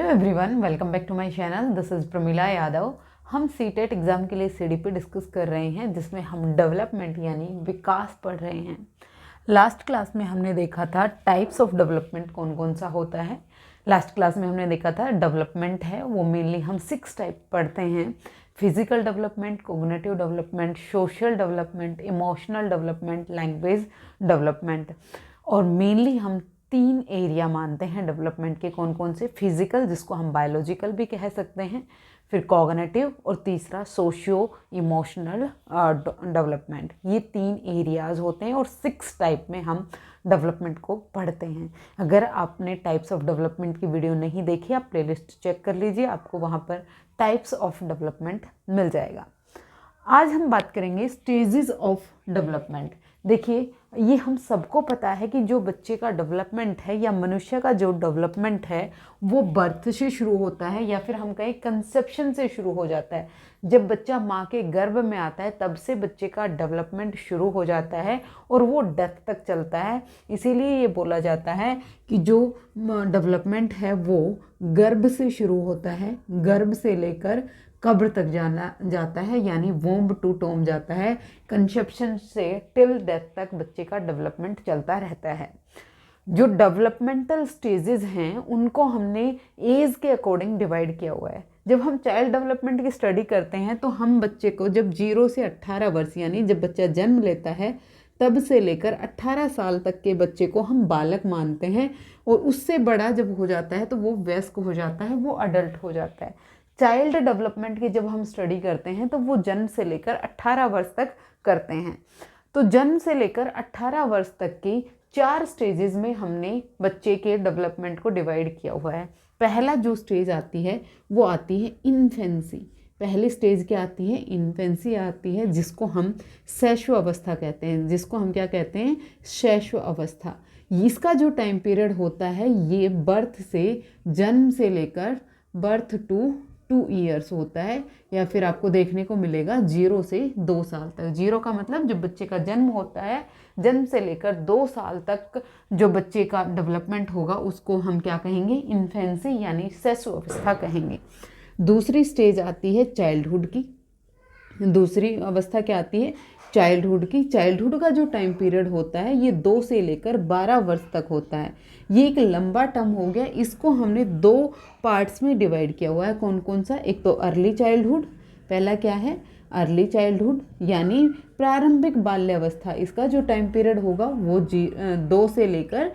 Hello everyone, welcome back to my channel. This is Pramila Yadav. हम CTET exam के लिए CDP discuss कर रहे हैं, जिसमें हम डेवलपमेंट यानी विकास पढ़ रहे हैं। लास्ट क्लास में हमने देखा था टाइप्स ऑफ डेवलपमेंट कौन कौन सा होता है। लास्ट क्लास में हमने देखा था डेवलपमेंट है वो मेनली हम 6 टाइप पढ़ते हैं: physical development, cognitive development, social development, emotional development, language development. और मेनली हम 3 एरिया मानते हैं डेवलपमेंट के। कौन कौन से? फिजिकल, जिसको हम बायोलॉजिकल भी कह सकते हैं, फिर कॉग्निटिव, और तीसरा सोशियो इमोशनल डेवलपमेंट। ये 3 एरियाज होते हैं और 6 टाइप में हम डेवलपमेंट को पढ़ते हैं। अगर आपने टाइप्स ऑफ डेवलपमेंट की वीडियो नहीं देखी, आप प्लेलिस्ट चेक कर लीजिए, आपको वहाँ पर टाइप्स ऑफ डेवलपमेंट मिल जाएगा। आज हम बात करेंगे स्टेजेस ऑफ डेवलपमेंट। देखिए, ये हम सबको पता है कि जो बच्चे का डेवलपमेंट है या मनुष्य का जो डेवलपमेंट है वो बर्थ से शुरू होता है, या फिर हम कहें कंसेप्शन से शुरू हो जाता है। जब बच्चा माँ के गर्भ में आता है तब से बच्चे का डेवलपमेंट शुरू हो जाता है और वो डेथ तक चलता है। इसीलिए ये बोला जाता है कि जो डेवलपमेंट है वो गर्भ से शुरू होता है, गर्भ से लेकर कब्र तक जाना जाता है, यानी वोम्ब टू टोम जाता है। कंसेप्शन से टिल डेथ तक बच्चे का डेवलपमेंट चलता रहता है। जो डेवलपमेंटल स्टेजेस हैं उनको हमने एज के अकॉर्डिंग डिवाइड किया हुआ है। जब हम चाइल्ड डेवलपमेंट की स्टडी करते हैं तो हम बच्चे को जब 0 से 18 वर्ष यानी जब बच्चा जन्म लेता है तब से लेकर 18 साल तक के बच्चे को हम बालक मानते हैं, और उससे बड़ा जब हो जाता है तो वो वयस्क हो जाता है, वो अडल्ट हो जाता है। चाइल्ड डेवलपमेंट की जब हम स्टडी करते हैं तो वो जन्म से लेकर 18 वर्ष तक करते हैं। तो जन्म से लेकर 18 वर्ष तक की 4 स्टेजेस में हमने बच्चे के डेवलपमेंट को डिवाइड किया हुआ है। पहला जो स्टेज आती है वो आती है इन्फेंसी। पहली स्टेज क्या आती है? इन्फेंसी आती है, जिसको हम शैशव अवस्था कहते हैं। जिसको हम क्या कहते हैं? शैशव अवस्था। इसका जो टाइम पीरियड होता है ये बर्थ से, जन्म से लेकर बर्थ टू 2 ईयर्स होता है, या फिर आपको देखने को मिलेगा 0 से 2 साल तक। 0 का मतलब जब बच्चे का जन्म होता है, जन्म से लेकर 2 साल तक जो बच्चे का डेवलपमेंट होगा उसको हम क्या कहेंगे? इन्फेंसी यानी शैशव अवस्था कहेंगे। दूसरी स्टेज आती है चाइल्डहुड की। दूसरी अवस्था क्या आती है? चाइल्डहुड की। चाइल्डहुड का जो टाइम पीरियड होता है ये 2 से लेकर 12 वर्ष तक होता है। ये एक लंबा टर्म हो गया। इसको हमने 2 पार्ट्स में डिवाइड किया हुआ है। कौन कौन सा? एक तो अर्ली चाइल्डहुड। पहला क्या है? अर्ली चाइल्डहुड यानी प्रारंभिक बाल्यावस्था। इसका जो टाइम पीरियड होगा वो 2 से लेकर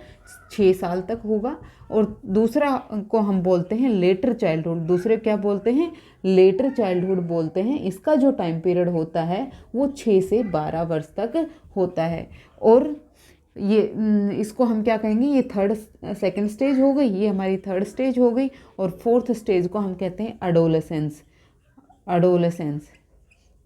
6 साल तक होगा। और दूसरा को हम बोलते हैं लेटर चाइल्डहुड। दूसरे क्या बोलते हैं? लेटर चाइल्डहुड बोलते हैं। इसका जो टाइम पीरियड होता है वो 6 से 12 वर्ष तक होता है। और ये इसको हम क्या कहेंगे? ये सेकंड स्टेज हो गई, ये हमारी थर्ड स्टेज हो गई। और फोर्थ स्टेज को हम कहते हैं अडोलेसेंस। अडोलेसेंस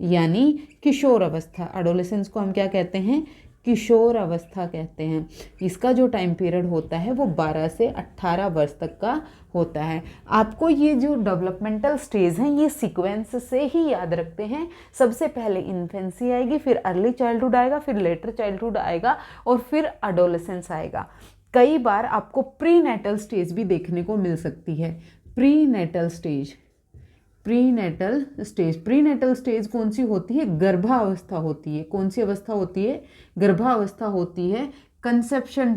यानी किशोर अवस्था। एडोलेसेंस को हम क्या कहते हैं? किशोर अवस्था कहते हैं। इसका जो टाइम पीरियड होता है वो 12 से 18 वर्ष तक का होता है। आपको ये जो डेवलपमेंटल स्टेज हैं ये सीक्वेंस से ही याद रखते हैं। सबसे पहले इन्फेंसी आएगी, फिर अर्ली चाइल्डहुड आएगा, फिर लेटर चाइल्डहुड आएगा, और फिर एडोलेसेंस आएगा। कई बार आपको प्री नेटल स्टेज भी देखने को मिल सकती है। Prenatal stage, prenatal stage. Prenatal stage कौन सी होती है? गर्भावस्था होती है। कौन सी अवस्था होती है? गर्भावस्था होती है। कंसेप्शन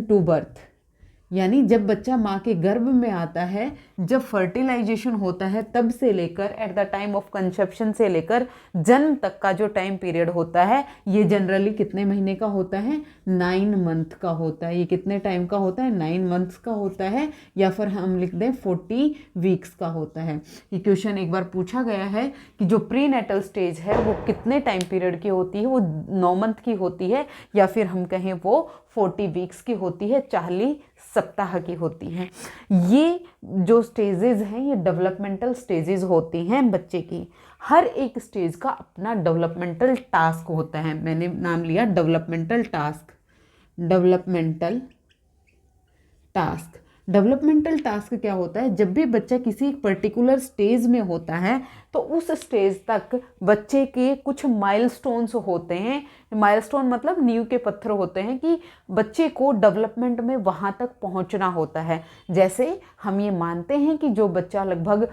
टू बर्थ, यानी जब बच्चा माँ के गर्भ में आता है, जब फर्टिलाइजेशन होता है, तब से लेकर at the time of conception से लेकर जन्म तक का जो टाइम पीरियड होता है ये जनरली कितने महीने का होता है? 9 मंथ का होता है। ये कितने टाइम का होता है? 9 मंथ्स का होता है, या फिर हम लिख दें 40 वीक्स का होता है। ये क्वेश्चन एक बार पूछा गया है कि जो प्री नेटल स्टेज है वो कितने टाइम पीरियड की होती है? वो 9 मंथ की होती है, या फिर हम कहें वो 40 वीक्स की होती है, 40 सप्ताह की होती हैं। ये जो स्टेजेस हैं ये डेवलपमेंटल स्टेजेस होती हैं बच्चे की। हर एक स्टेज का अपना डेवलपमेंटल टास्क होता है। मैंने नाम लिया developmental task. Developmental task. Developmental task क्या होता है, जब भी बच्चा किसी एक पर्टिकुलर स्टेज में होता है तो उस स्टेज तक बच्चे के कुछ माइलस्टोन्स होते हैं। माइलस्टोन मतलब नींव के पत्थर होते हैं कि बच्चे को डेवलपमेंट में वहाँ तक पहुँचना होता है। जैसे हम ये मानते हैं कि जो बच्चा लगभग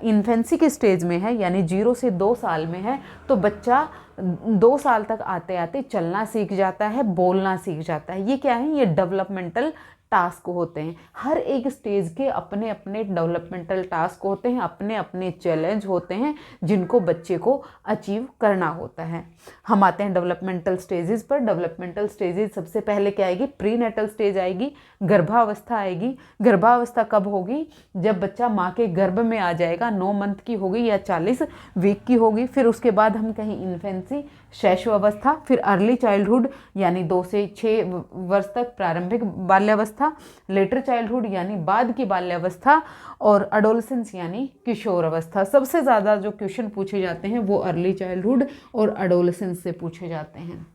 इन्फेंसी के स्टेज में है यानी 0 से 2 साल में है, तो बच्चा 2 साल तक आते आते चलना सीख जाता है, बोलना सीख जाता है। ये क्या है, ये डेवलपमेंटल टास्क होते हैं। हर एक स्टेज के अपने अपने डेवलपमेंटल टास्क होते हैं, अपने अपने चैलेंज होते हैं जिनको बच्चे को अचीव करना होता है। हम आते हैं डेवलपमेंटल स्टेजेस पर। डेवलपमेंटल स्टेजेस सबसे पहले क्या आएगी, प्री नेटल स्टेज आएगी, गर्भावस्था आएगी। गर्भावस्था कब होगी, जब बच्चा माँ के गर्भ में आ जाएगा, 9 मंथ की होगी या 40 वीक की होगी। फिर उसके बाद हम कहीं इन्फेंसी, शैशवावस्था, फिर अर्ली चाइल्डहुड यानी 2 से 6 वर्ष तक प्रारंभिक बाल्यावस्था, लेटर चाइल्डहुड यानी बाद की बाल्यावस्था, और एडोलसेंस यानी किशोर अवस्था। सबसे ज़्यादा जो क्वेश्चन पूछे जाते हैं वो अर्ली चाइल्डहुड और एडोलसेंस से पूछे जाते हैं।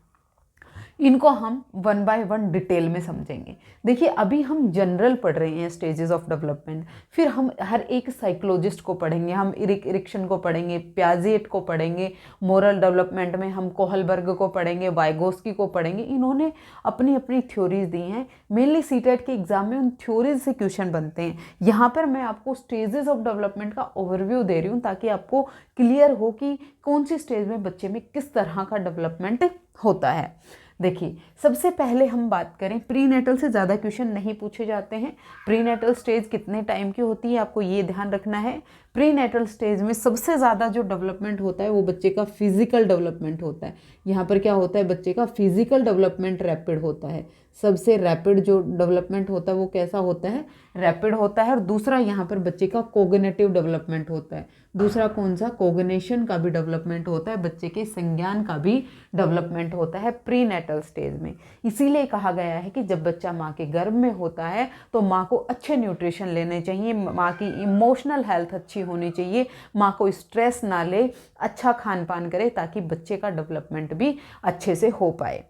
इनको हम 1 बाय 1 डिटेल में समझेंगे। देखिए अभी हम जनरल पढ़ रहे हैं स्टेजेस ऑफ डेवलपमेंट, फिर हम हर एक साइकोलॉजिस्ट को पढ़ेंगे, हम इरिक्सन को पढ़ेंगे, प्याजेट को पढ़ेंगे, मोरल डेवलपमेंट में हम कोहलबर्ग को पढ़ेंगे, वाइगोस्की को पढ़ेंगे। इन्होंने अपनी अपनी थ्योरीज दी हैं। मेनली सीटेट के एग्जाम में उन थ्योरीज से क्वेश्चन बनते हैं। यहाँ पर मैं आपको स्टेजेस ऑफ डेवलपमेंट का ओवरव्यू दे रही हूँ ताकि आपको क्लियर हो कि कौन सी स्टेज में बच्चे में किस तरह का डेवलपमेंट होता है। देखिए सबसे पहले हम बात करें, प्री नेटल से ज़्यादा क्वेश्चन नहीं पूछे जाते हैं। प्री नेटल स्टेज कितने टाइम की होती है आपको ये ध्यान रखना है। प्री नेटल स्टेज में सबसे ज़्यादा जो डेवलपमेंट होता है वो बच्चे का फिजिकल डेवलपमेंट होता है। यहाँ पर क्या होता है, बच्चे का फिजिकल डेवलपमेंट रैपिड होता है। सबसे रैपिड जो डेवलपमेंट होता है वो कैसा होता है, रैपिड होता है। और दूसरा यहाँ पर बच्चे का कोग्निटिव डेवलपमेंट होता है। दूसरा कौन सा, कोग्निशन का भी डेवलपमेंट होता है, बच्चे के संज्ञान का भी डेवलपमेंट होता है प्री नेटल स्टेज में। इसीलिए कहा गया है कि जब बच्चा माँ के गर्भ में होता है तो माँ को अच्छे न्यूट्रिशन लेने चाहिए, माँ की इमोशनल हेल्थ अच्छी होनी चाहिए, माँ को स्ट्रेस ना ले, अच्छा खान पान करे ताकि बच्चे का डेवलपमेंट भी अच्छे से हो पाए।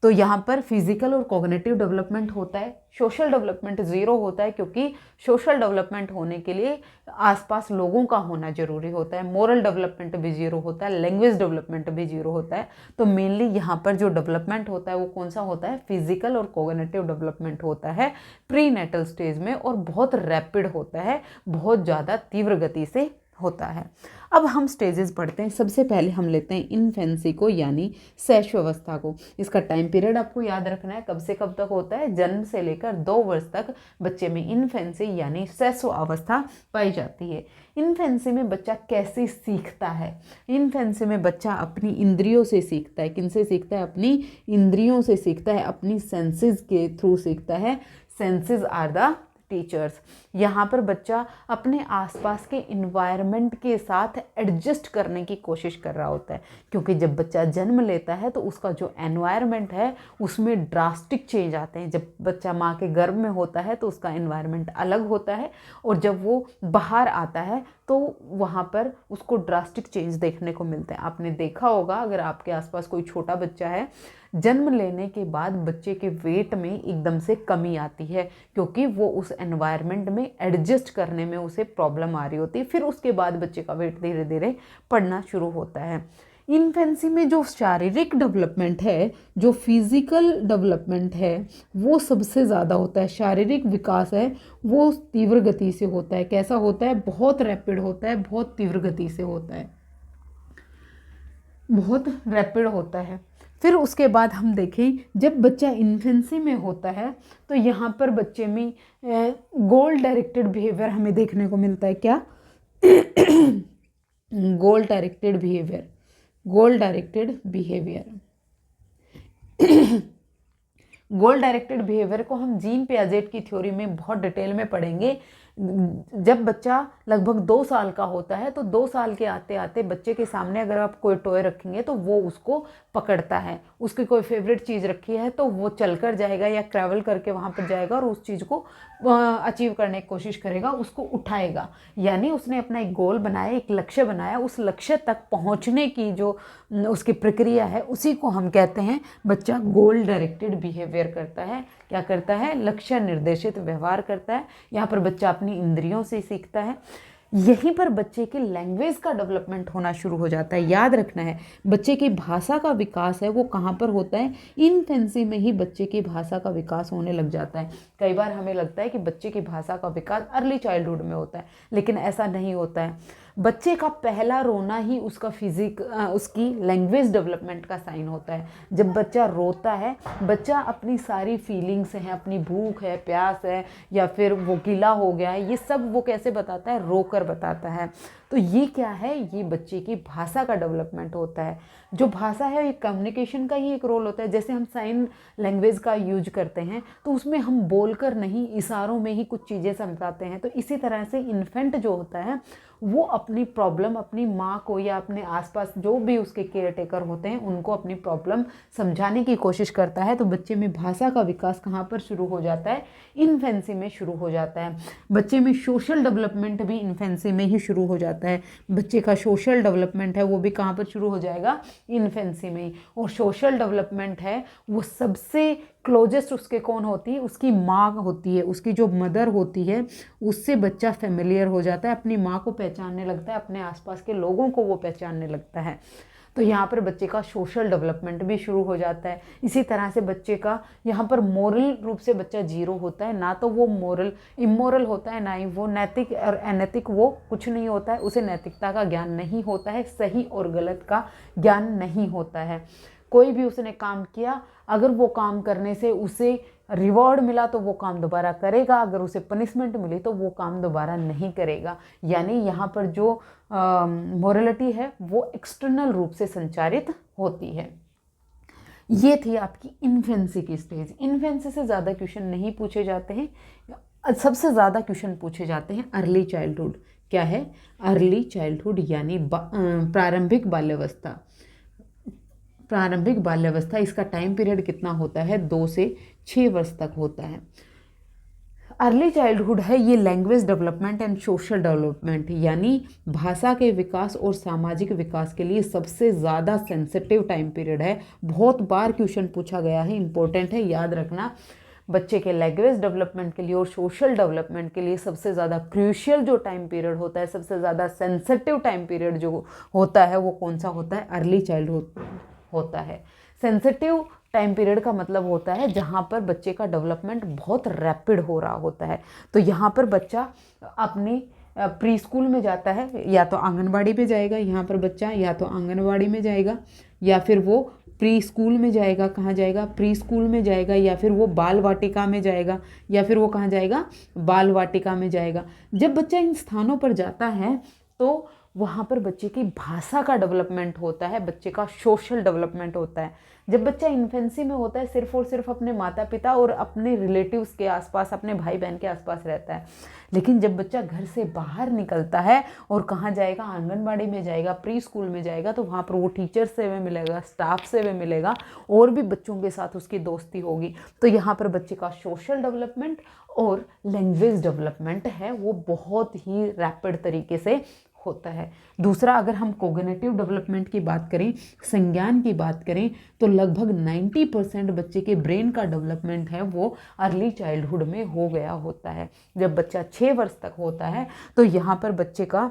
तो यहाँ पर फिजिकल और कॉग्निटिव डेवलपमेंट होता है। सोशल डेवलपमेंट 0 होता है क्योंकि सोशल डेवलपमेंट होने के लिए आसपास लोगों का होना जरूरी होता है। मोरल डेवलपमेंट भी 0 होता है, लैंग्वेज डेवलपमेंट भी 0 होता है। तो मेनली यहाँ पर जो डेवलपमेंट होता है वो कौन सा होता है, फिजिकल और कॉग्निटिव डेवलपमेंट होता है प्री नेटल स्टेज में, और बहुत रैपिड होता है, बहुत ज़्यादा तीव्र गति से होता है। अब हम स्टेजेस पढ़ते हैं। सबसे पहले हम लेते हैं इन्फेंसी को यानी शैशवावस्था को। इसका टाइम पीरियड आपको याद रखना है, कब से कब तक होता है, जन्म से लेकर 2 वर्ष तक बच्चे में इन्फेंसी यानी शैशवावस्था पाई जाती है। इन्फेंसी में बच्चा कैसे सीखता है, इन्फेंसी में बच्चा अपनी इंद्रियों से सीखता है। किनसे सीखता है, अपनी इंद्रियों से सीखता है, अपनी सेंसेस के थ्रू सीखता है। Senses are the teachers. यहाँ पर बच्चा अपने आसपास के इन्वायरमेंट के साथ एडजस्ट करने की कोशिश कर रहा होता है, क्योंकि जब बच्चा जन्म लेता है तो उसका जो एनवायरमेंट है उसमें ड्रास्टिक चेंज आते हैं। जब बच्चा माँ के गर्भ में होता है तो उसका एनवायरमेंट अलग होता है, और जब वो बाहर आता है तो वहाँ पर उसको ड्रास्टिक चेंज देखने को मिलते हैं। आपने देखा होगा, अगर आपके आसपास कोई छोटा बच्चा है, जन्म लेने के बाद बच्चे के वेट में एकदम से कमी आती है, क्योंकि वो उस एनवायरनमेंट में एडजस्ट करने में उसे प्रॉब्लम आ रही होती है। फिर उसके बाद बच्चे का वेट धीरे धीरे बढ़ना शुरू होता है। इन्फेंसी में जो शारीरिक डेवलपमेंट है, जो फिजिकल डेवलपमेंट है, वो सबसे ज़्यादा होता है। शारीरिक विकास है वो तीव्र गति से होता है। कैसा होता है, बहुत रैपिड होता है, बहुत तीव्र गति से होता है, बहुत रैपिड होता है। फिर उसके बाद हम देखें, जब बच्चा इन्फेंसी में होता है तो यहाँ पर बच्चे में गोल डायरेक्टेड बिहेवियर हमें देखने को मिलता है। क्या गोल डायरेक्टेड बिहेवियर, गोल डायरेक्टेड बिहेवियर। गोल डायरेक्टेड बिहेवियर को हम जीन पियाजेट की थ्योरी में बहुत डिटेल में पढ़ेंगे। जब बच्चा लगभग 2 साल का होता है तो 2 साल के आते आते बच्चे के सामने अगर आप कोई टॉय रखेंगे तो वो उसको पकड़ता है। उसकी कोई फेवरेट चीज़ रखी है तो वो चलकर जाएगा या ट्रैवल करके वहाँ पर जाएगा और उस चीज़ को अचीव करने की कोशिश करेगा, उसको उठाएगा। यानी उसने अपना एक गोल बनाया, एक लक्ष्य बनाया, उस लक्ष्य तक पहुँचने की जो उसकी प्रक्रिया है उसी को हम कहते हैं बच्चा गोल डायरेक्टेड बिहेवियर करता है। क्या करता है, लक्ष्य निर्देशित व्यवहार करता है। यहाँ पर बच्चा अपनी इंद्रियों से सीखता है। यहीं पर बच्चे की लैंग्वेज का डेवलपमेंट होना शुरू हो जाता है। याद रखना है, बच्चे की भाषा का विकास है वो कहाँ पर होता है, इनफेंसी में ही बच्चे की भाषा का विकास होने लग जाता है। कई बार हमें लगता है कि बच्चे की भाषा का विकास अर्ली चाइल्डहुड में होता है, लेकिन ऐसा नहीं होता है। बच्चे का पहला रोना ही उसका उसकी लैंग्वेज डेवलपमेंट का साइन होता है। जब बच्चा रोता है, बच्चा अपनी सारी फीलिंग्स हैं, अपनी भूख है, प्यास है, या फिर वो गीला हो गया है, ये सब वो कैसे बताता है, रो कर बताता है। तो ये क्या है, ये बच्चे की भाषा का डेवलपमेंट होता है। जो भाषा है ये कम्युनिकेशन का ही एक रोल होता है। जैसे हम साइन लैंग्वेज का यूज करते हैं तो उसमें हम बोलकर नहीं, इशारों में ही कुछ चीज़ें समझाते हैं। तो इसी तरह से इन्फेंट जो होता है वो अपनी प्रॉब्लम अपनी माँ को या अपने आसपास जो भी उसके केयर टेकर होते हैं उनको अपनी प्रॉब्लम समझाने की कोशिश करता है। तो बच्चे में भाषा का विकास कहाँ पर शुरू हो जाता है, इन्फेंसी में शुरू हो जाता है। बच्चे में सोशल डेवलपमेंट भी इन्फेंसी में ही शुरू हो जाता है। बच्चे का सोशल डेवलपमेंट है वो भी कहाँ पर शुरू हो जाएगा, इन्फेंसी में ही। और सोशल डेवलपमेंट है वो सबसे क्लोजेस्ट उसके कौन होती है, उसकी माँ होती है, उसकी जो मदर होती है उससे बच्चा फेमिलियर हो जाता है, अपनी माँ को पहचानने लगता है, अपने आसपास के लोगों को वो पहचानने लगता है। तो यहाँ पर बच्चे का सोशल डेवलपमेंट भी शुरू हो जाता है। इसी तरह से बच्चे का यहाँ पर मोरल रूप से बच्चा जीरो होता है, ना तो वो मोरल इमोरल होता है, ना ही वो नैतिक और अनैतिक, वो कुछ नहीं होता है। उसे नैतिकता का ज्ञान नहीं होता है, सही और गलत का ज्ञान नहीं होता है। कोई भी उसने काम किया, अगर वो काम करने से उसे रिवॉर्ड मिला तो वो काम दोबारा करेगा, अगर उसे पनिशमेंट मिली तो वो काम दोबारा नहीं करेगा। यानी यहाँ पर जो मोरलिटी है वो एक्सटर्नल रूप से संचारित होती है। ये थी आपकी इन्फेंसी की स्टेज। इन्फेंसी से ज़्यादा क्वेश्चन नहीं पूछे जाते हैं, सबसे ज़्यादा क्वेश्चन पूछे जाते हैं अर्ली चाइल्डहुड। क्या है, अर्ली चाइल्डहुड यानी प्रारंभिक बाल्यावस्था। प्रारंभिक बाल्यावस्था, इसका टाइम पीरियड कितना होता है, 2 से 6 वर्ष तक होता है। अर्ली चाइल्डहुड है ये language development and social development यानी भाषा के विकास और सामाजिक विकास के लिए सबसे ज़्यादा सेंसिटिव टाइम पीरियड है। बहुत बार क्वेश्चन पूछा गया है, इंपॉर्टेंट है, याद रखना। बच्चे के लैंग्वेज डेवलपमेंट के लिए और सोशल डेवलपमेंट के लिए सबसे ज़्यादा क्रूशियल जो टाइम पीरियड होता है, सबसे ज़्यादा सेंसिटिव टाइम पीरियड जो होता है वो कौन सा होता है, अर्ली चाइल्डहुड होता है। सेंसिटिव टाइम पीरियड का मतलब होता है जहाँ पर बच्चे का डेवलपमेंट बहुत रैपिड हो रहा होता है। तो यहाँ पर बच्चा अपनी प्री स्कूल में जाता है, या तो आंगनबाड़ी में जाएगा, यहाँ पर बच्चा या तो आंगनबाड़ी में जाएगा या फिर वो प्री स्कूल में जाएगा। कहाँ जाएगा, प्री स्कूल में जाएगा, या फिर वो बाल वाटिका में जाएगा, या फिर वो कहाँ जाएगा, बाल वाटिका में जाएगा। जब बच्चा इन स्थानों पर जाता है तो वहाँ पर बच्चे की भाषा का डेवलपमेंट होता है, बच्चे का सोशल डेवलपमेंट होता है। जब बच्चा इन्फेंसी में होता है सिर्फ और सिर्फ अपने माता पिता और अपने रिलेटिव्स के आसपास, अपने भाई बहन के आसपास रहता है। लेकिन जब बच्चा घर से बाहर निकलता है और कहाँ जाएगा, आंगनबाड़ी में जाएगा, प्री स्कूल में जाएगा, तो वहाँ पर वो टीचर से भी मिलेगा, स्टाफ से भी मिलेगा और भी बच्चों के साथ उसकी दोस्ती होगी। तो यहाँ पर बच्चे का सोशल डेवलपमेंट और लैंग्वेज डेवलपमेंट है वो बहुत ही रैपिड तरीके से होता है। दूसरा, अगर हम कोग्निटिव डेवलपमेंट की बात करें, संज्ञान की बात करें, तो लगभग 90% बच्चे के ब्रेन का डेवलपमेंट है वो अर्ली चाइल्डहुड में हो गया होता है। जब बच्चा 6 वर्ष तक होता है तो यहाँ पर बच्चे का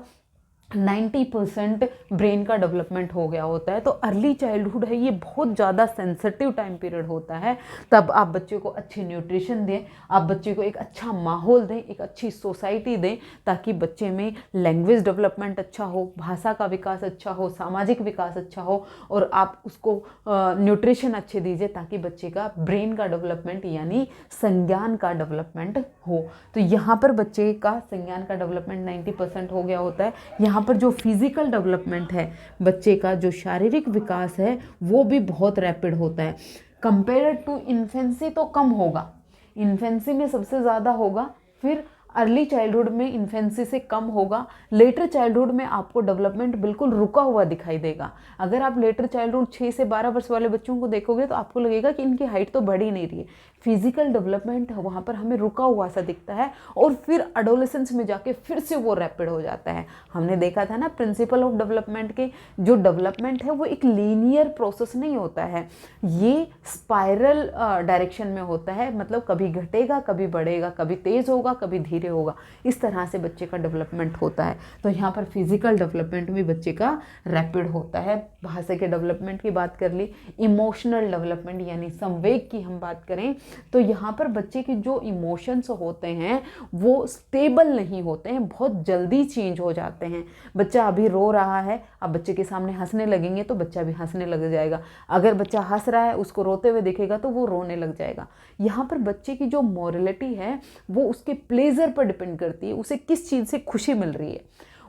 90% ब्रेन का डेवलपमेंट हो गया होता है। तो अर्ली चाइल्डहुड है ये बहुत ज़्यादा सेंसिटिव टाइम पीरियड होता है। तब आप बच्चे को अच्छी न्यूट्रिशन दें, आप बच्चे को एक अच्छा माहौल दें, एक अच्छी सोसाइटी दें, ताकि बच्चे में लैंग्वेज डेवलपमेंट अच्छा हो, भाषा का विकास अच्छा हो, सामाजिक विकास अच्छा हो, और आप उसको न्यूट्रिशन अच्छे दीजिए ताकि बच्चे का ब्रेन का डेवलपमेंट यानी संज्ञान का डेवलपमेंट हो। तो यहाँ पर बच्चे का संज्ञान का डेवलपमेंट 90% हो गया होता है। यहाँ पर जो फिजिकल डेवलपमेंट है, बच्चे का जो शारीरिक विकास है वो भी बहुत रैपिड होता है। कंपेयर टू इन्फेंसी तो कम होगा, इन्फेंसी में सबसे ज़्यादा होगा, फिर अर्ली चाइल्डहुड में इन्फेंसी से कम होगा, लेटर चाइल्डहुड में आपको डेवलपमेंट बिल्कुल रुका हुआ दिखाई देगा। अगर आप लेटर चाइल्डहुड 6 से 12 वर्ष वाले बच्चों को देखोगे तो आपको लगेगा कि इनकी हाइट तो बढ़ ही नहीं रही है, फिजिकल डेवलपमेंट वहाँ पर हमें रुका हुआ सा दिखता है, और फिर एडोलेसेंस में जाके फिर से वो रैपिड हो जाता है। हमने देखा था ना प्रिंसिपल ऑफ डेवलपमेंट के, जो डेवलपमेंट है वो एक लीनियर प्रोसेस नहीं होता है, ये स्पाइरल डायरेक्शन में होता है, मतलब कभी घटेगा कभी बढ़ेगा, कभी तेज होगा कभी धीरे होगा, इस तरह से बच्चे का डेवलपमेंट होता है। तो यहाँ पर फिजिकल डेवलपमेंट भी बच्चे का रैपिड होता है। भाषा के डेवलपमेंट की बात कर ली। इमोशनल डेवलपमेंट यानी संवेग की हम बात करें तो यहाँ पर बच्चे के जो इमोशंस होते हैं वो स्टेबल नहीं होते हैं, बहुत जल्दी चेंज हो जाते हैं। बच्चा अभी रो रहा है, अब बच्चे के सामने हंसने लगेंगे तो बच्चा भी हंसने लग जाएगा। अगर बच्चा हंस रहा है उसको रोते हुए दिखेगा तो वो रोने लग जाएगा। यहाँ पर बच्चे की जो मोरलिटी है वो उसके प्लेजर पर डिपेंड करती है, उसे किस चीज़ से खुशी मिल रही है,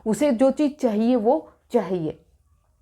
उसे जो चीज़ चाहिए वो चाहिए।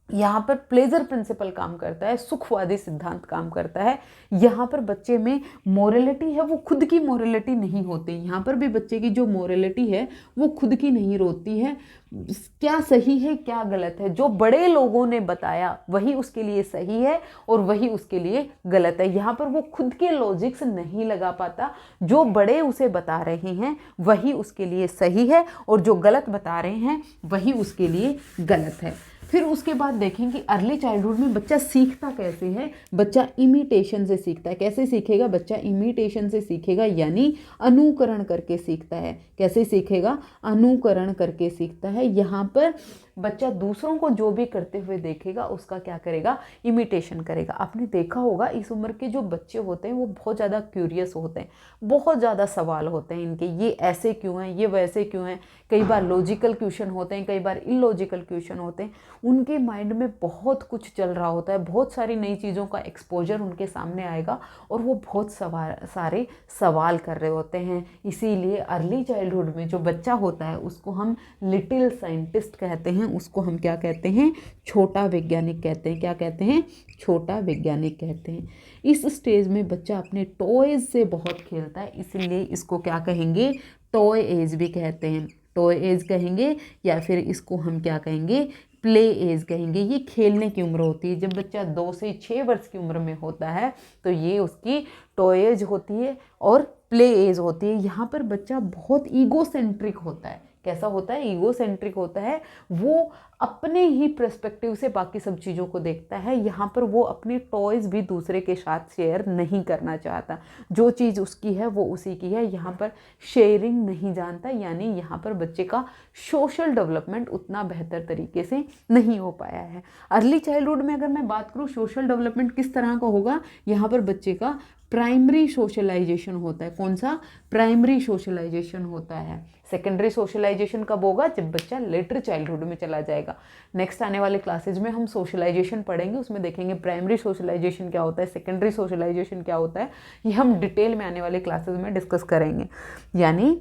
यहाँ पर प्लेजर प्रिंसिपल काम करता है, सुखवादी सिद्धांत काम करता है। यहाँ पर बच्चे में मोरलिटी है वो खुद की मोरलिटी नहीं होती। यहाँ पर भी बच्चे की जो मोरलिटी है वो खुद की नहीं होती है। क्या सही है क्या गलत है, जो बड़े लोगों ने बताया वही उसके लिए सही है और वही उसके लिए गलत है। यहाँ पर वो खुद के लॉजिक्स नहीं लगा पाता, जो बड़े उसे बता रहे हैं वही उसके लिए सही है और जो गलत बता रहे हैं वही उसके लिए गलत है। फिर उसके बाद देखें कि अर्ली चाइल्डहुड में बच्चा सीखता कैसे है। बच्चा इमिटेशन से सीखता है। कैसे सीखेगा? बच्चा इमिटेशन से सीखेगा, यानी अनुकरण करके सीखता है। कैसे सीखेगा? अनुकरण करके सीखता है। यहाँ पर बच्चा दूसरों को जो भी करते हुए देखेगा उसका क्या करेगा? इमिटेशन करेगा। आपने देखा होगा इस उम्र के जो बच्चे होते हैं वो बहुत ज़्यादा क्यूरियस होते हैं, बहुत ज़्यादा सवाल होते हैं इनके, ये ऐसे क्यों हैं, ये वैसे क्यों हैं। कई बार लॉजिकल क्वेश्चन होते हैं, कई बार इलॉजिकल क्वेश्चन होते हैं। उनके माइंड में बहुत कुछ चल रहा होता है, बहुत सारी नई चीज़ों का एक्सपोजर उनके सामने आएगा और वो बहुत सारे सवाल कर रहे होते हैं। इसीलिए अर्ली चाइल्डहुड में जो बच्चा होता है उसको हम लिटिल साइंटिस्ट कहते हैं, उसको हम क्या कहते हैं? छोटा वैज्ञानिक कहते हैं। क्या कहते हैं? छोटा वैज्ञानिक कहते हैं। इस स्टेज में बच्चा अपने टॉयज से बहुत खेलता है, इसीलिए इसको क्या कहेंगे? टॉय एज भी कहते हैं। टॉय एज कहेंगे या फिर इसको हम क्या कहेंगे? प्ले एज कहेंगे। ये खेलने की उम्र होती है। जब बच्चा 2 से 6 वर्ष की उम्र में होता है तो ये उसकी टॉय एज होती है और प्ले एज होती है। यहाँ पर बच्चा बहुत ईगोसेंट्रिक होता है। कैसा होता है? ईगोसेंट्रिक होता है। वो अपने ही पर्सपेक्टिव से बाकी सब चीज़ों को देखता है। यहाँ पर वो अपने टॉयज़ भी दूसरे के साथ शेयर नहीं करना चाहता। जो चीज़ उसकी है वो उसी की है। यहाँ पर शेयरिंग नहीं जानता, यानी यहाँ पर बच्चे का सोशल डेवलपमेंट उतना बेहतर तरीके से नहीं हो पाया है। अर्ली चाइल्डहुड में अगर मैं बात करूँ सोशल डेवलपमेंट किस तरह का होगा, यहाँ पर बच्चे का प्राइमरी सोशलाइजेशन होता है। कौन सा? प्राइमरी सोशलाइजेशन होता है। सेकेंडरी सोशलाइजेशन कब होगा? जब बच्चा लेटर चाइल्डहुड में चला जाएगा। नेक्स्ट आने वाले क्लासेज में हम सोशलाइजेशन पढ़ेंगे, उसमें देखेंगे प्राइमरी सोशलाइजेशन क्या होता है, सेकेंडरी सोशलाइजेशन क्या होता है। ये हम डिटेल में आने वाले क्लासेज में डिस्कस करेंगे। यानी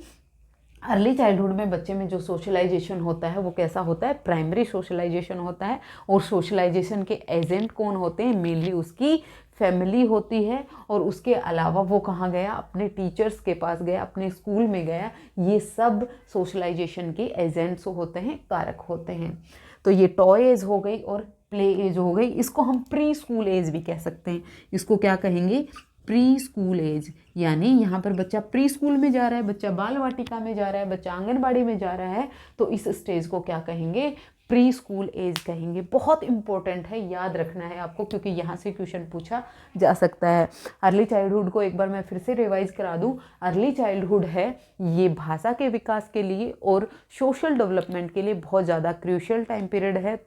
अर्ली चाइल्डहुड में बच्चे में जो सोशलाइजेशन होता है वो कैसा होता है? प्राइमरी सोशलाइजेशन होता है। और सोशलाइजेशन के एजेंट कौन होते हैं? मेनली उसकी फैमिली होती है, और उसके अलावा वो कहाँ गया? अपने टीचर्स के पास गया, अपने स्कूल में गया। ये सब सोशलाइजेशन के एजेंट्स होते हैं, कारक होते हैं। तो ये टॉय एज हो गई और प्ले एज हो गई। इसको हम प्री स्कूल एज भी कह सकते हैं। इसको क्या कहेंगे? Preschool age. यानी यहाँ पर बच्चा प्री स्कूल में जा रहा है, बच्चा बाल वाटिका में जा रहा है, बच्चा आंगनबाड़ी में जा रहा है, तो इस स्टेज को क्या कहेंगे? प्री स्कूल एज कहेंगे। बहुत इंपॉर्टेंट है, याद रखना है आपको, क्योंकि यहाँ से क्वेश्चन पूछा जा सकता है। अर्ली चाइल्डहुड को एक बार मैं फिर से रिवाइज करा दूँ। अर्ली चाइल्डहुड है ये भाषा के विकास के लिए और सोशल डेवलपमेंट के लिए बहुत ज़्यादा क्रूशियल टाइम पीरियड है।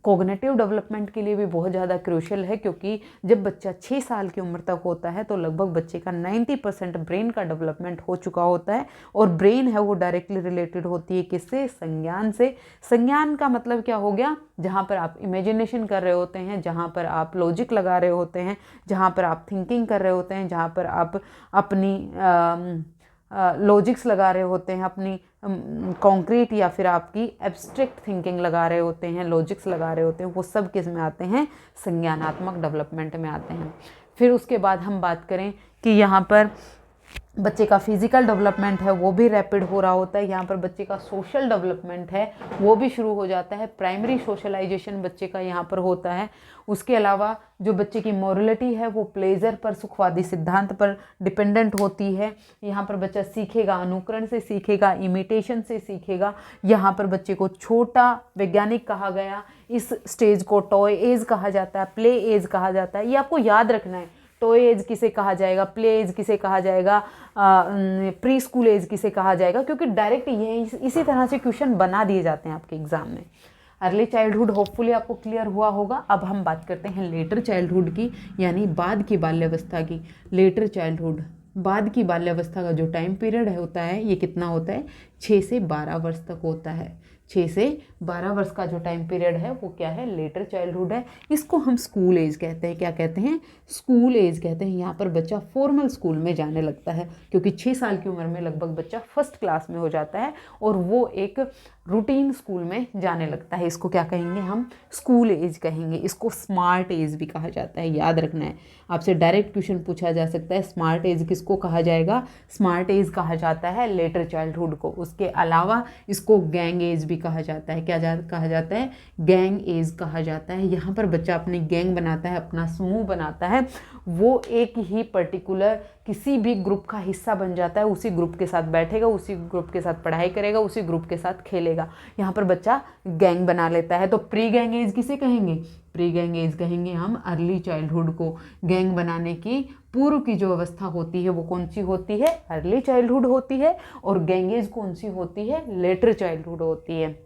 कॉग्निटिव डेवलपमेंट के लिए भी बहुत ज़्यादा क्रूशियल है, क्योंकि जब बच्चा 6 साल की उम्र तक होता है तो लगभग बच्चे का 90% ब्रेन का डेवलपमेंट हो चुका होता है। और ब्रेन है वो डायरेक्टली रिलेटेड होती है किससे? संज्ञान से। संज्ञान का मतलब क्या हो गया? जहाँ पर आप इमेजिनेशन कर रहे होते हैं, जहाँ पर आप लॉजिक लगा रहे होते हैं, जहाँ पर आप थिंकिंग कर रहे होते हैं, जहाँ पर आप अपनी लॉजिक्स लगा रहे होते हैं, अपनी कॉन्क्रीट या फिर आपकी एब्स्ट्रैक्ट थिंकिंग लगा रहे होते हैं, लॉजिक्स लगा रहे होते हैं, वो सब किस में आते हैं? संज्ञानात्मक डेवलपमेंट में आते हैं। फिर उसके बाद हम बात करें कि यहाँ पर बच्चे का फिजिकल डेवलपमेंट है वो भी रैपिड हो रहा होता है। यहाँ पर बच्चे का सोशल डेवलपमेंट है वो भी शुरू हो जाता है। प्राइमरी सोशलाइजेशन बच्चे का यहाँ पर होता है। उसके अलावा जो बच्चे की मोरलिटी है वो प्लेजर पर, सुखवादी सिद्धांत पर डिपेंडेंट होती है। यहाँ पर बच्चा सीखेगा, अनुकरण से सीखेगा, इमिटेशन से सीखेगा। यहाँ पर बच्चे को छोटा वैज्ञानिक कहा गया। इस स्टेज को टॉय एज कहा जाता है, प्ले एज कहा जाता है। ये आपको याद रखना है, टॉय एज किसे कहा जाएगा, प्ले एज किसे कहा जाएगा, प्री स्कूल एज किसे कहा जाएगा, क्योंकि डायरेक्ट ये इसी तरह से क्वेश्चन बना दिए जाते हैं आपके एग्जाम में। अर्ली चाइल्डहुड होपफुली आपको क्लियर हुआ होगा। अब हम बात करते हैं लेटर चाइल्डहुड की, यानी बाद की बाल्यावस्था की। लेटर चाइल्डहुड, बाद की बाल्यावस्था का जो टाइम पीरियड होता है ये कितना होता है, 6 से 12 वर्ष तक होता है। 6 से 12 वर्ष का जो टाइम पीरियड है वो क्या है, लेटर चाइल्डहुड है। इसको हम स्कूल एज कहते हैं। क्या कहते हैं, स्कूल एज कहते हैं। यहाँ पर बच्चा फॉर्मल स्कूल में जाने लगता है, क्योंकि 6 साल की उम्र में लगभग बच्चा फर्स्ट क्लास में हो जाता है और वो एक रूटीन स्कूल में जाने लगता है। इसको क्या कहेंगे हम, स्कूल एज कहेंगे। इसको स्मार्ट एज भी कहा जाता है, याद रखना है। आपसे डायरेक्ट क्वेश्चन पूछा जा सकता है, स्मार्ट एज किसको कहा जाएगा, स्मार्ट एज कहा जाता है लेटर चाइल्डहुड को। उसके अलावा इसको गैंग एज भी कहा जाता है। क्या कहा जाता है, गैंग एज कहा जाता है। यहाँ पर बच्चा अपनी गैंग बनाता है, अपना समूह बनाता है। वो एक ही पर्टिकुलर किसी भी ग्रुप का हिस्सा बन जाता है, उसी ग्रुप के साथ बैठेगा, उसी ग्रुप के साथ पढ़ाई करेगा, उसी ग्रुप के साथ खेलेगा। यहाँ पर बच्चा गैंग बना लेता है। तो प्री गैंग एज किसे कहेंगे, प्री गैंग एज कहेंगे हम अर्ली चाइल्डहुड को। गैंग बनाने की पूर्व की जो अवस्था होती है वो कौन सी होती है, अर्ली चाइल्डहुड होती है। और गैंग एज कौन सी होती है, लेटर चाइल्डहुड होती है।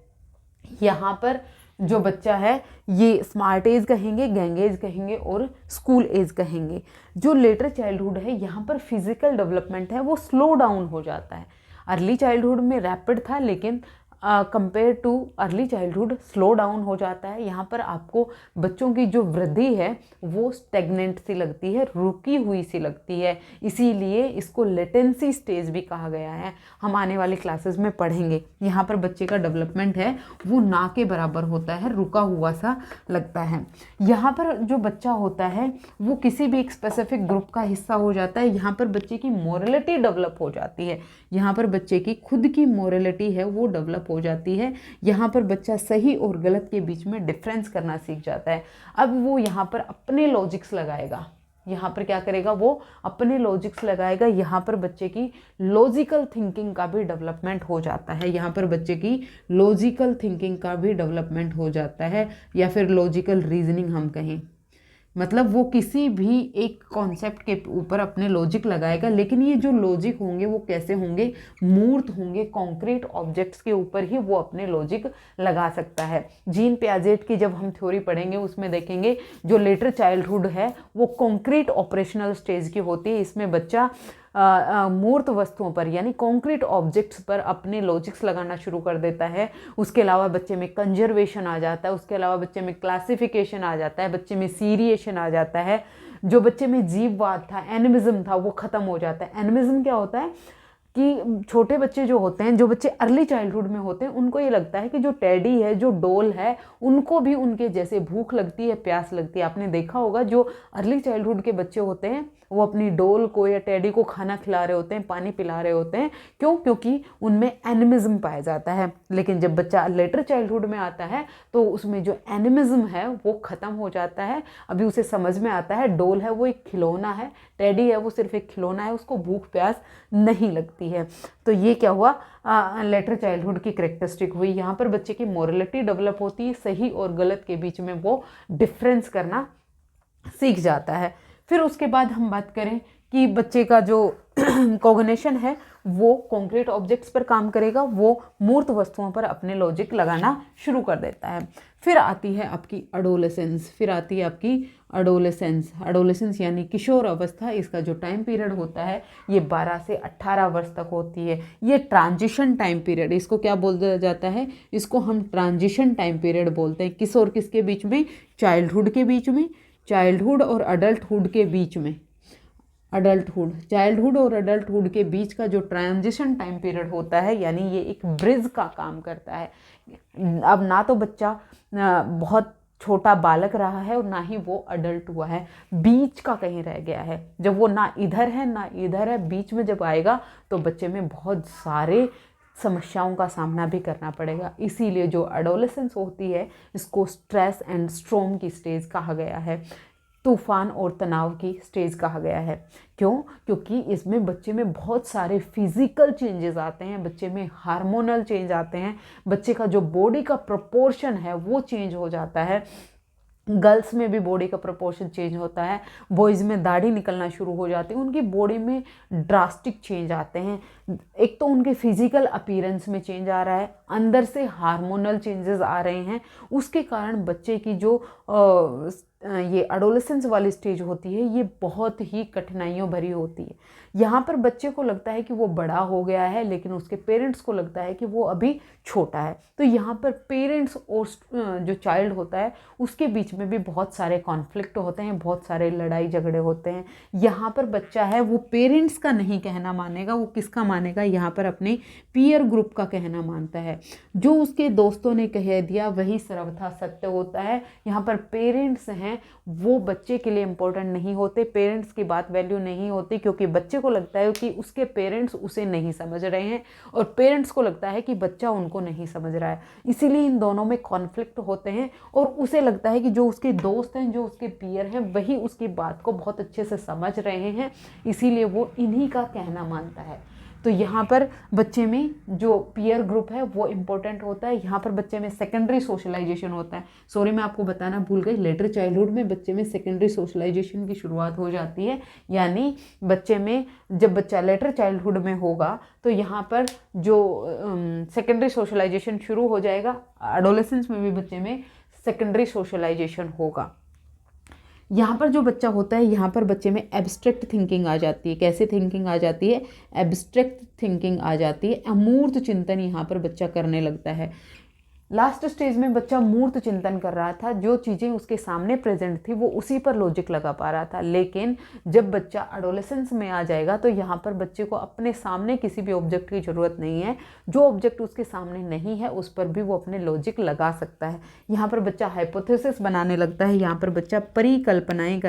यहाँ पर जो बच्चा है ये स्मार्ट एज कहेंगे, गैंग एज कहेंगे और स्कूल एज कहेंगे। जो लेटर चाइल्डहुड है यहाँ पर फिजिकल डेवलपमेंट है वो स्लो डाउन हो जाता है। अर्ली चाइल्डहुड में रैपिड था, लेकिन compare too early childhood slow down हो जाता है। यहाँ पर आपको बच्चों की जो वृद्धि है वो स्टेगनेंट सी लगती है, रुकी हुई सी लगती है। इसीलिए इसको लेटेंसी स्टेज भी कहा गया है। हम आने वाली क्लासेस में पढ़ेंगे। यहाँ पर बच्चे का डेवलपमेंट है वो ना के बराबर होता है, रुका हुआ सा लगता है। यहाँ पर जो बच्चा होता है वो किसी भी एक स्पेसिफिक ग्रुप का हिस्सा हो जाता है। यहाँ पर बच्चे की मोरलिटी डेवलप हो जाती है। यहाँ पर बच्चे की खुद की मोरलिटी है वो डेवलप हो जाती है। यहाँ पर बच्चा सही और गलत के बीच में डिफरेंस करना सीख जाता है। अब वो यहाँ पर अपने लॉजिक्स लगाएगा। यहाँ पर क्या करेगा, वो अपने लॉजिक्स लगाएगा। यहाँ पर बच्चे की लॉजिकल थिंकिंग का भी डेवलपमेंट हो जाता है। यहाँ पर बच्चे की लॉजिकल थिंकिंग का भी डेवलपमेंट हो जाता है, या फिर लॉजिकल रीजनिंग हम कहें। मतलब वो किसी भी एक कॉन्सेप्ट के ऊपर अपने लॉजिक लगाएगा, लेकिन ये जो लॉजिक होंगे वो कैसे होंगे, मूर्त होंगे। कॉन्क्रीट ऑब्जेक्ट्स के ऊपर ही वो अपने लॉजिक लगा सकता है। जीन पियाजेट की जब हम थ्योरी पढ़ेंगे उसमें देखेंगे जो लेटर चाइल्डहुड है वो कॉन्क्रीट ऑपरेशनल स्टेज की होती है। इसमें बच्चा मूर्त वस्तुओं पर यानी कॉन्क्रीट ऑब्जेक्ट्स पर अपने लॉजिक्स लगाना शुरू कर देता है। उसके अलावा बच्चे में कंजर्वेशन आ जाता है, उसके अलावा बच्चे में क्लासिफिकेशन आ जाता है, बच्चे में सीरिएशन आ जाता है। जो बच्चे में जीववाद था, एनिमिज्म था, वो ख़त्म हो जाता है। एनिमिज्म क्या होता है कि छोटे बच्चे जो होते हैं, जो बच्चे अर्ली चाइल्डहुड में होते हैं, उनको ये लगता है कि जो टेडी है, जो डॉल है, उनको भी उनके जैसे भूख लगती है, प्यास लगती है। आपने देखा होगा जो अर्ली चाइल्डहुड के बच्चे होते हैं वो अपनी डॉल को या टेडी को खाना खिला रहे होते हैं, पानी पिला रहे होते हैं। क्यों? क्योंकि उनमें एनिमिज्म पाया जाता है। लेकिन जब बच्चा लेटर चाइल्डहुड में आता है तो उसमें जो एनिमिज्म है वो ख़त्म हो जाता है। अभी उसे समझ में आता है डॉल है वो एक खिलौना है, टेडी है वो सिर्फ एक खिलौना है, उसको भूख प्यास नहीं लगती है। तो ये क्या हुआ, लेटर चाइल्डहुड की करेक्टरिस्टिक हुई। यहाँ पर बच्चे की मोरलिटी डेवलप होती है, सही और गलत के बीच में वो डिफरेंस करना सीख जाता है। फिर उसके बाद हम बात करें कि बच्चे का जो कॉग्निशन है वो कॉन्क्रीट ऑब्जेक्ट्स पर काम करेगा, वो मूर्त वस्तुओं पर अपने लॉजिक लगाना शुरू कर देता है। फिर आती है आपकी एडोलेसेंस। एडोलेसेंस यानी किशोर अवस्था। इसका जो टाइम पीरियड होता है ये 12 से 18 वर्ष तक होती है। ये ट्रांजिशन टाइम पीरियड, इसको क्या बोला जाता है, इसको हम ट्रांजिशन टाइम पीरियड बोलते हैं। किस और किसके बीच में, चाइल्डहुड के बीच में, चाइल्डहुड और अडल्टहुड के बीच में। चाइल्डहुड और अडल्टहुड के बीच का जो ट्रांजिशन टाइम पीरियड होता है, यानी ये एक ब्रिज का काम करता है। अब ना तो बच्चा बहुत छोटा बालक रहा है और ना ही वो अडल्ट हुआ है, बीच का कहीं रह गया है। जब वो ना इधर है ना इधर है, बीच में जब आएगा तो बच्चे में बहुत सारे समस्याओं का सामना भी करना पड़ेगा। इसीलिए जो एडोलेसेंस होती है इसको स्ट्रेस एंड स्ट्रॉम की स्टेज कहा गया है, तूफान और तनाव की स्टेज कहा गया है। क्यों? क्योंकि इसमें बच्चे में बहुत सारे फिजिकल चेंजेस आते हैं, बच्चे में हार्मोनल चेंज आते हैं, बच्चे का जो बॉडी का प्रोपोर्शन है वो चेंज हो जाता है। गर्ल्स में भी बॉडी का प्रोपोर्शन चेंज होता है, बॉयज़ में दाढ़ी निकलना शुरू हो जाती है, उनकी बॉडी में ड्रास्टिक चेंज आते हैं। एक तो उनके फिजिकल अपीयरेंस में चेंज आ रहा है, अंदर से हार्मोनल चेंजेस आ रहे हैं, उसके कारण बच्चे की जो ये एडोलेसेंस वाली स्टेज होती है ये बहुत ही कठिनाइयों भरी होती है। यहाँ पर बच्चे को लगता है कि वो बड़ा हो गया है, लेकिन उसके पेरेंट्स को लगता है कि वो अभी छोटा है। तो यहाँ पर पेरेंट्स और जो चाइल्ड होता है उसके बीच में भी बहुत सारे कॉन्फ्लिक्ट होते हैं, बहुत सारे लड़ाई झगड़े होते हैं। यहाँ पर बच्चा है वो पेरेंट्स का नहीं कहना मानेगा, वो किसका मानेगा? यहाँ पर अपने पीयर ग्रुप का कहना मानता है। जो उसके दोस्तों ने कह दिया वही सर्वथा सत्य होता है। यहाँ पर पेरेंट्स हैं वो बच्चे के लिए इम्पोर्टेंट नहीं होते, पेरेंट्स की बात वैल्यू नहीं होती, क्योंकि बच्चे को लगता है कि उसके पेरेंट्स उसे नहीं समझ रहे हैं और पेरेंट्स को लगता है कि बच्चा उनको नहीं समझ रहा है। इसीलिए इन दोनों में कॉन्फ्लिक्ट होते हैं और उसे लगता है कि जो उसके दोस्त हैं, जो उसके पीयर हैं, वही उसकी बात को बहुत अच्छे से समझ रहे हैं, इसीलिए वो इन्हीं का कहना मानता है। तो यहाँ पर बच्चे में जो पीयर ग्रुप है वो इम्पोर्टेंट होता है। यहाँ पर बच्चे में सेकेंडरी सोशलाइजेशन होता है। सॉरी, मैं आपको बताना भूल गई, लेटर चाइल्डहुड में बच्चे में सेकेंडरी सोशलाइजेशन की शुरुआत हो जाती है। यानी बच्चे में जब बच्चा लेटर चाइल्डहुड में होगा तो यहाँ पर जो सेकेंडरी सोशलाइजेशन शुरू हो जाएगा। एडोलेसेंस में भी बच्चे में सेकेंडरी सोशलाइजेशन होगा। यहाँ पर जो बच्चा होता है, यहाँ पर बच्चे में एब्स्ट्रैक्ट थिंकिंग आ जाती है। कैसे थिंकिंग आ जाती है? एब्स्ट्रैक्ट थिंकिंग आ जाती है, अमूर्त चिंतन यहाँ पर बच्चा करने लगता है। लास्ट स्टेज में बच्चा मूर्त चिंतन कर रहा था, जो चीज़ें उसके सामने प्रेजेंट थी वो उसी पर लॉजिक लगा पा रहा था। लेकिन जब बच्चा एडोलेसेंस में आ जाएगा तो यहाँ पर बच्चे को अपने सामने किसी भी ऑब्जेक्ट की ज़रूरत नहीं है। जो ऑब्जेक्ट उसके सामने नहीं है उस पर भी वो अपने लॉजिक लगा सकता है। यहाँ पर बच्चा हाइपोथेसिस बनाने लगता है, यहाँ पर बच्चा परिकल्पनाएँ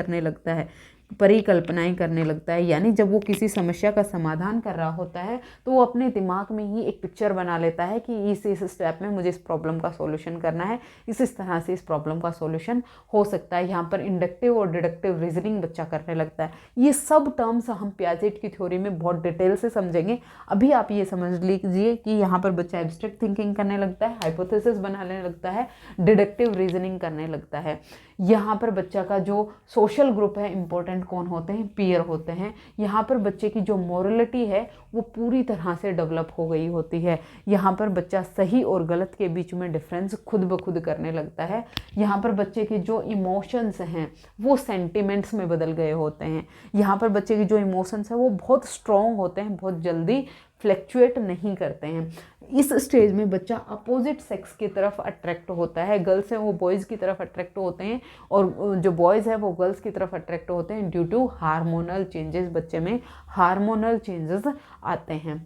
करने लगता है, यानी जब वो किसी समस्या का समाधान कर रहा होता है तो वो अपने दिमाग में ही एक पिक्चर बना लेता है कि इस स्टेप में मुझे इस प्रॉब्लम का सॉल्यूशन करना है, इस तरह से इस प्रॉब्लम का सॉल्यूशन हो सकता है। यहाँ पर इंडक्टिव और डिडक्टिव रीजनिंग बच्चा करने लगता है। ये सब टर्म्स हम पियाजेट की थ्योरी में बहुत डिटेल से समझेंगे। अभी आप ये समझ लीजिए कि यहाँ पर बच्चा एब्स्ट्रैक्ट थिंकिंग करने लगता है, हाइपोथेसिस बनाने लगता है, डिडक्टिव रीजनिंग करने लगता है। यहाँ पर बच्चा का जो सोशल ग्रुप है, इंपॉर्टेंट कौन होते हैं? पीयर होते हैं। यहाँ पर बच्चे की जो मोरलिटी है वो पूरी तरह से डेवलप हो गई होती है। यहाँ पर बच्चा सही और गलत के बीच में डिफरेंस खुद ब खुद करने लगता है। यहाँ पर बच्चे के जो इमोशंस हैं वो सेंटिमेंट्स में बदल गए होते हैं। यहाँ पर बच्चे की जो इमोशंस हैं वो बहुत स्ट्रॉन्ग होते हैं, बहुत जल्दी फ्लैक्चुएट नहीं करते हैं। इस स्टेज में बच्चा अपोजिट सेक्स की तरफ अट्रैक्ट होता है। गर्ल्स हैं वो बॉयज़ की तरफ अट्रैक्ट होते हैं और जो बॉयज़ हैं वो गर्ल्स की तरफ अट्रैक्ट होते हैं ड्यू टू हार्मोनल चेंजेस। बच्चे में हार्मोनल चेंजेस आते हैं।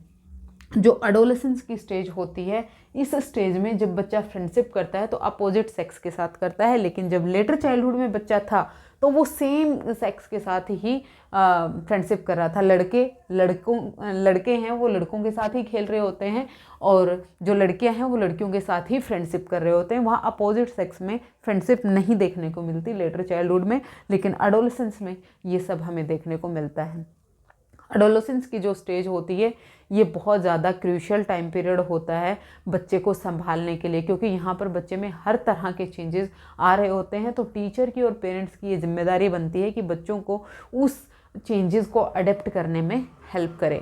जो एडोलेसेंस की स्टेज होती है, इस स्टेज में जब बच्चा फ्रेंडशिप करता है तो अपोजिट सेक्स के साथ करता है, लेकिन जब लेटर चाइल्डहुड में बच्चा था तो वो सेम सेक्स के साथ ही फ्रेंडशिप कर रहा था। लड़के हैं वो लड़कों के साथ ही खेल रहे होते हैं और जो लड़कियां हैं वो लड़कियों के साथ ही फ्रेंडशिप कर रहे होते हैं। वहाँ अपोजिट सेक्स में फ्रेंडशिप नहीं देखने को मिलती लेटर चाइल्डहुड में, लेकिन एडोलेसेंस में ये सब हमें देखने को मिलता है। एडोलेसेंस की जो स्टेज होती है ये बहुत ज़्यादा क्रूशियल टाइम पीरियड होता है बच्चे को संभालने के लिए, क्योंकि यहाँ पर बच्चे में हर तरह के चेंजेस आ रहे होते हैं। तो टीचर की और पेरेंट्स की ये जिम्मेदारी बनती है कि बच्चों को उस चेंजेस को अडेप्ट करने में हेल्प करें।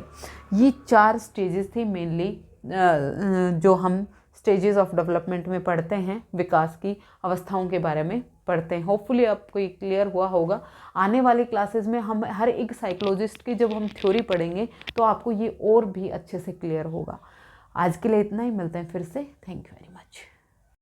ये 4 स्टेजेस थी मेनली जो हम स्टेजेस ऑफ डेवलपमेंट में पढ़ते हैं, विकास की अवस्थाओं के बारे में पढ़ते हैं। होपफुली आपको ये क्लियर हुआ होगा। आने वाली क्लासेस में हम हर एक साइकोलॉजिस्ट की जब हम थ्योरी पढ़ेंगे तो आपको ये और भी अच्छे से क्लियर होगा। आज के लिए इतना ही, मिलते हैं फिर से। Thank you very much.